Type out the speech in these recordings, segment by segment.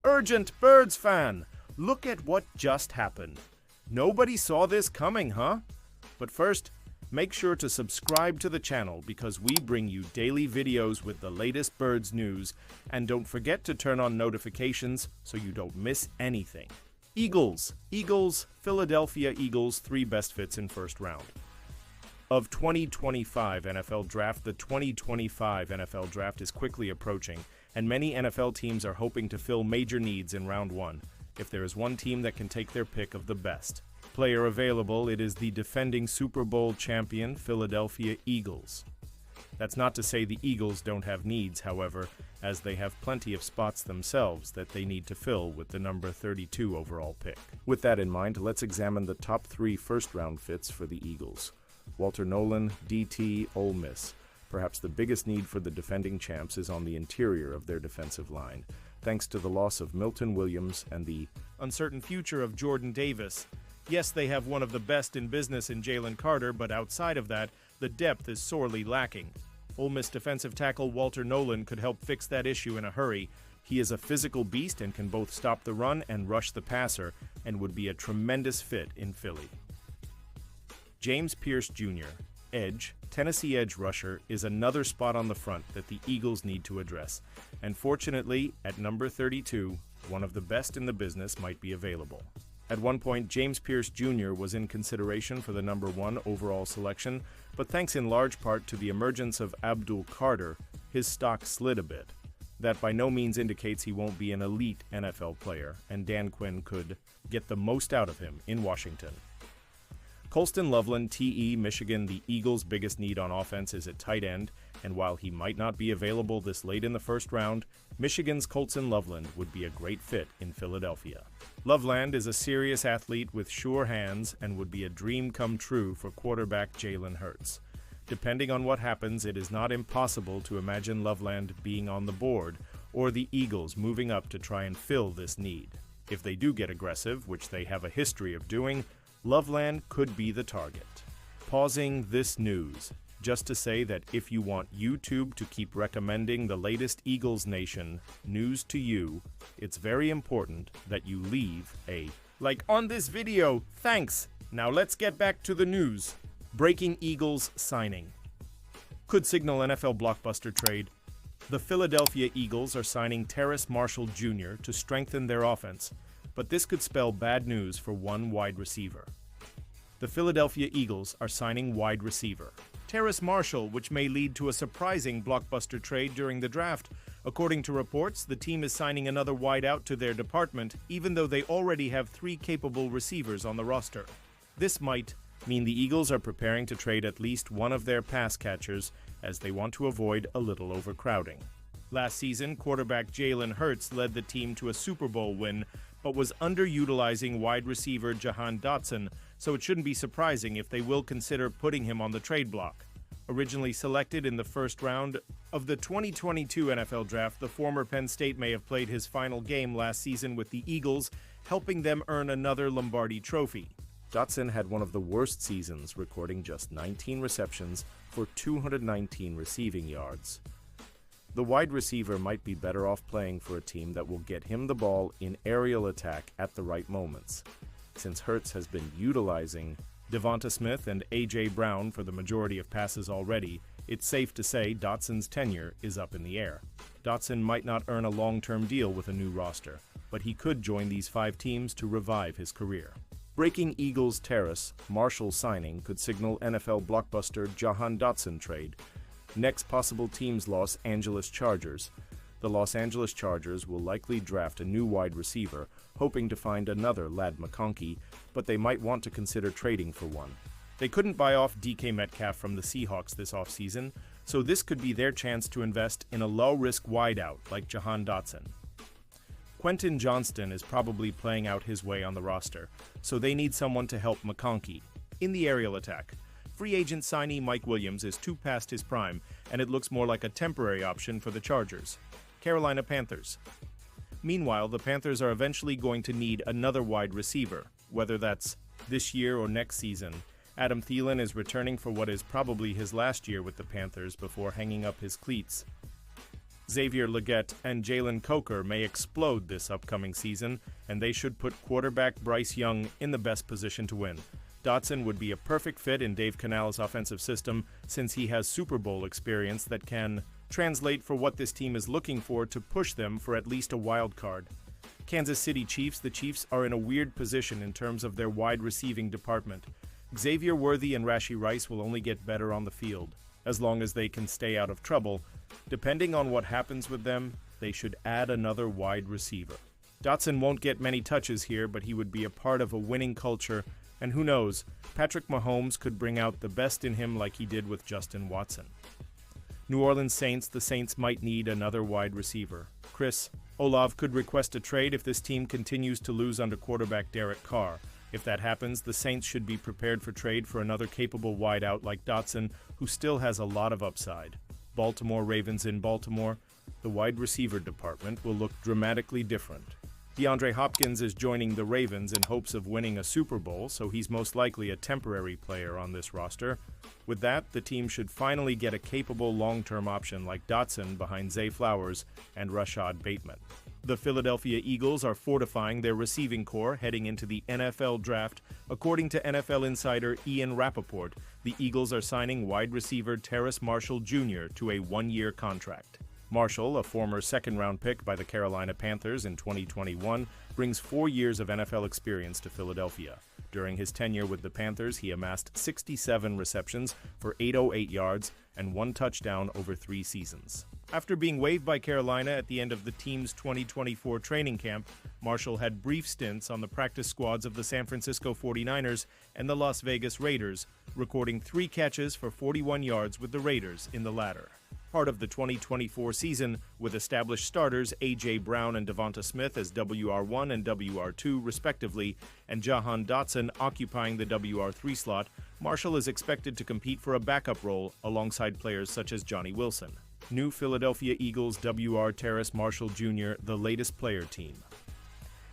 Urgent Birds fan! Look at what just happened. Nobody saw this coming, huh? But first, make sure to subscribe to the channel because we bring you daily videos with the latest birds news, and don't forget to turn on notifications so you don't miss anything. Eagles, Philadelphia Eagles 3 best fits in first round. Of 2025 NFL Draft, the 2025 NFL Draft is quickly approaching, and many NFL teams are hoping to fill major needs in round 1. If there is one team that can take their pick of the best player available, it is the defending Super Bowl champion Philadelphia Eagles. That's not to say the Eagles don't have needs, however, as they have plenty of spots themselves that they need to fill with the number 32 overall pick. With that in mind, let's examine the top 3 first-round fits for the Eagles. Walter Nolan, DT, Ole Miss. Perhaps the biggest need for the defending champs is on the interior of their defensive line, thanks to the loss of Milton Williams and the uncertain future of Jordan Davis. Yes, they have one of the best in business in Jalen Carter, but outside of that, the depth is sorely lacking. Ole Miss defensive tackle Walter Nolan could help fix that issue in a hurry. He is a physical beast and can both stop the run and rush the passer, and would be a tremendous fit in Philly. James Pierce Jr., edge, Tennessee edge rusher, is another spot on the front that the Eagles need to address. And fortunately, at number 32, one of the best in the business might be available. At one point, James Pierce Jr. was in consideration for the number 1 overall selection, but thanks in large part to the emergence of Abdul Carter, his stock slid a bit. That by no means indicates he won't be an elite NFL player, and Dan Quinn could get the most out of him in Washington. Colston Loveland, TE, Michigan. The Eagles' biggest need on offense is at tight end, and while he might not be available this late in the first round, Michigan's Colston Loveland would be a great fit in Philadelphia. Loveland is a serious athlete with sure hands and would be a dream come true for quarterback Jalen Hurts. Depending on what happens, it is not impossible to imagine Loveland being on the board or the Eagles moving up to try and fill this need. If they do get aggressive, which they have a history of doing, Loveland could be the target. Pausing this news, just to say that if you want YouTube to keep recommending the latest Eagles Nation news to you, it's very important that you leave a like on this video. Thanks! Now let's get back to the news. Breaking Eagles signing. Could signal NFL blockbuster trade. The Philadelphia Eagles are signing Terrace Marshall Jr. to strengthen their offense, but this could spell bad news for one wide receiver. The Philadelphia Eagles are signing wide receiver Terrace Marshall, which may lead to a surprising blockbuster trade during the draft. According to reports, the team is signing another wideout to their department, even though they already have 3 capable receivers on the roster. This might mean the Eagles are preparing to trade at least one of their pass catchers, as they want to avoid a little overcrowding. Last season, quarterback Jalen Hurts led the team to a Super Bowl win, but was underutilizing wide receiver Jahan Dotson, so it shouldn't be surprising if they will consider putting him on the trade block. Originally selected in the first round of the 2022 NFL Draft, the former Penn State may have played his final game last season with the Eagles, helping them earn another Lombardi trophy. Dotson had one of the worst seasons, recording just 19 receptions for 219 receiving yards. The wide receiver might be better off playing for a team that will get him the ball in aerial attack at the right moments. Since Hurts has been utilizing Devonta Smith and A.J. Brown for the majority of passes already, it's safe to say Dotson's tenure is up in the air. Dotson might not earn a long-term deal with a new roster, but he could join these 5 teams to revive his career. Breaking Eagles Terrace Marshall signing could signal NFL blockbuster Jahan Dotson trade. Next possible team's Los Angeles Chargers. The Los Angeles Chargers will likely draft a new wide receiver, hoping to find another Ladd McConkey, but they might want to consider trading for one. They couldn't buy off DK Metcalf from the Seahawks this offseason, so this could be their chance to invest in a low-risk wideout like Jahan Dotson. Quentin Johnston is probably playing out his way on the roster, so they need someone to help McConkey in the aerial attack. Free agent signee Mike Williams is too past his prime, and it looks more like a temporary option for the Chargers. Carolina Panthers. Meanwhile, the Panthers are eventually going to need another wide receiver, whether that's this year or next season. Adam Thielen is returning for what is probably his last year with the Panthers before hanging up his cleats. Xavier Legette and Jalen Coker may explode this upcoming season, and they should put quarterback Bryce Young in the best position to win. Dotson would be a perfect fit in Dave Canales' offensive system since he has Super Bowl experience that can translate for what this team is looking for to push them for at least a wild card. Kansas City Chiefs. The Chiefs are in a weird position in terms of their wide receiving department. Xavier Worthy and Rashee Rice will only get better on the field, as long as they can stay out of trouble. Depending on what happens with them, they should add another wide receiver. Dotson won't get many touches here, but he would be a part of a winning culture, and who knows, Patrick Mahomes could bring out the best in him like he did with Justin Watson. New Orleans Saints. The Saints might need another wide receiver. Chris Olave could request a trade if this team continues to lose under quarterback Derek Carr. If that happens, the Saints should be prepared for trade for another capable wideout like Dotson, who still has a lot of upside. Baltimore Ravens. In Baltimore, the wide receiver department will look dramatically different. DeAndre Hopkins is joining the Ravens in hopes of winning a Super Bowl, so he's most likely a temporary player on this roster. With that, the team should finally get a capable long-term option like Dotson behind Zay Flowers and Rashad Bateman. The Philadelphia Eagles are fortifying their receiving core heading into the NFL draft. According to NFL insider Ian Rappaport, the Eagles are signing wide receiver Terrace Marshall Jr. to a one-year contract. Marshall, a former second-round pick by the Carolina Panthers in 2021, brings 4 years of NFL experience to Philadelphia. During his tenure with the Panthers, he amassed 67 receptions for 808 yards and 1 touchdown over 3 seasons. After being waived by Carolina at the end of the team's 2024 training camp, Marshall had brief stints on the practice squads of the San Francisco 49ers and the Las Vegas Raiders, recording 3 catches for 41 yards with the Raiders in the latter. Part of the 2024 season, with established starters A.J. Brown and Devonta Smith as WR1 and WR2 respectively, and Jahan Dotson occupying the WR3 slot, Marshall is expected to compete for a backup role alongside players such as Johnny Wilson. New Philadelphia Eagles WR Terrace Marshall Jr., the latest player team,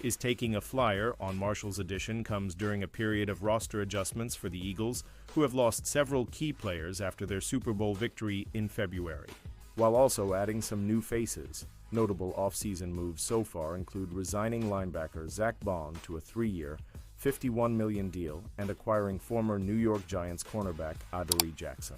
is taking a flyer on Marshall's addition comes during a period of roster adjustments for the Eagles, who have lost several key players after their Super Bowl victory in February, while also adding some new faces. Notable offseason moves so far include resigning linebacker Zach Bond to a 3-year, $51 million deal and acquiring former New York Giants cornerback Adoree Jackson.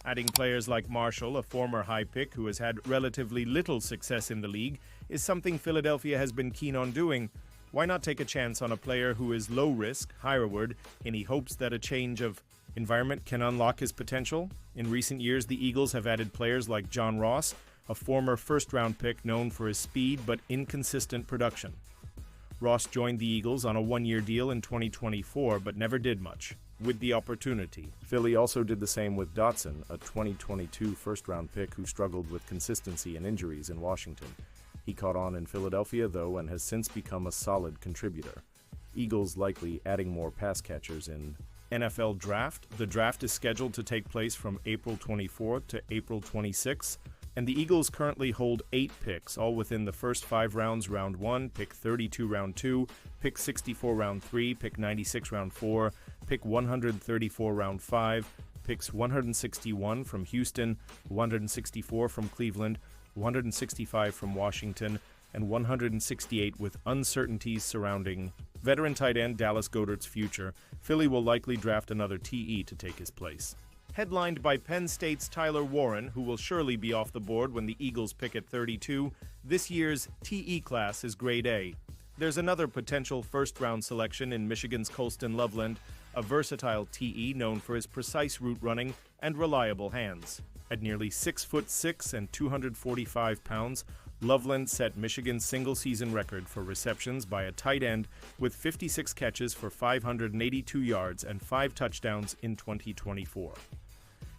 Adding players like Marshall, a former high pick who has had relatively little success in the league, is something Philadelphia has been keen on doing. Why not take a chance on a player who is low risk, high reward, in the hopes that a change of environment can unlock his potential? In recent years, the Eagles have added players like John Ross, a former first-round pick known for his speed but inconsistent production. Ross joined the Eagles on a 1-year deal in 2024 but never did much with the opportunity. Philly also did the same with Dotson, a 2022 first-round pick who struggled with consistency and injuries in Washington. He caught on in Philadelphia, though, and has since become a solid contributor. Eagles likely adding more pass catchers in NFL draft. The draft is scheduled to take place from April 24th to April 26th, and the Eagles currently hold 8 picks, all within the first 5 rounds, round 1, pick 32, round 2, pick 64, round 3, pick 96, round 4, pick 134, round 5, picks 161 from Houston, 164 from Cleveland, 165 from Washington, and 168 with uncertainties surrounding veteran tight end Dallas Goedert's future. Philly will likely draft another TE to take his place. Headlined by Penn State's Tyler Warren, who will surely be off the board when the Eagles pick at 32, this year's TE class is grade A. There's another potential first-round selection in Michigan's Colston Loveland, a versatile TE known for his precise route running and reliable hands. At nearly 6'6" and 245 pounds, Loveland set Michigan's single-season record for receptions by a tight end with 56 catches for 582 yards and 5 touchdowns in 2024.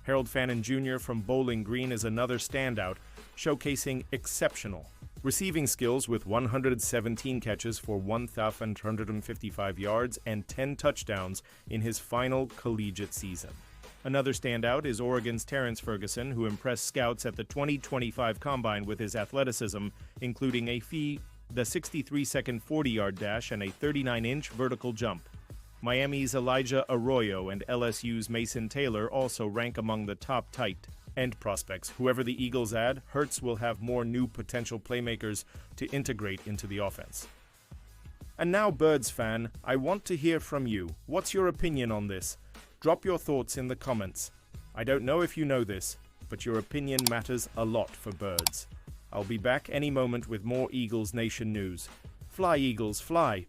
Harold Fannin Jr. from Bowling Green is another standout, showcasing exceptional receiving skills with 117 catches for 1,155 yards and 10 touchdowns in his final collegiate season. Another standout is Oregon's Terrence Ferguson, who impressed scouts at the 2025 Combine with his athleticism, including the 63-second 40-yard dash and a 39-inch vertical jump. Miami's Elijah Arroyo and LSU's Mason Taylor also rank among the top tight end prospects. Whoever the Eagles add, Hurts will have more new potential playmakers to integrate into the offense. And now, Birds fan, I want to hear from you. What's your opinion on this? Drop your thoughts in the comments. I don't know if you know this, but your opinion matters a lot for Birds. I'll be back any moment with more Eagles Nation news. Fly, Eagles, fly!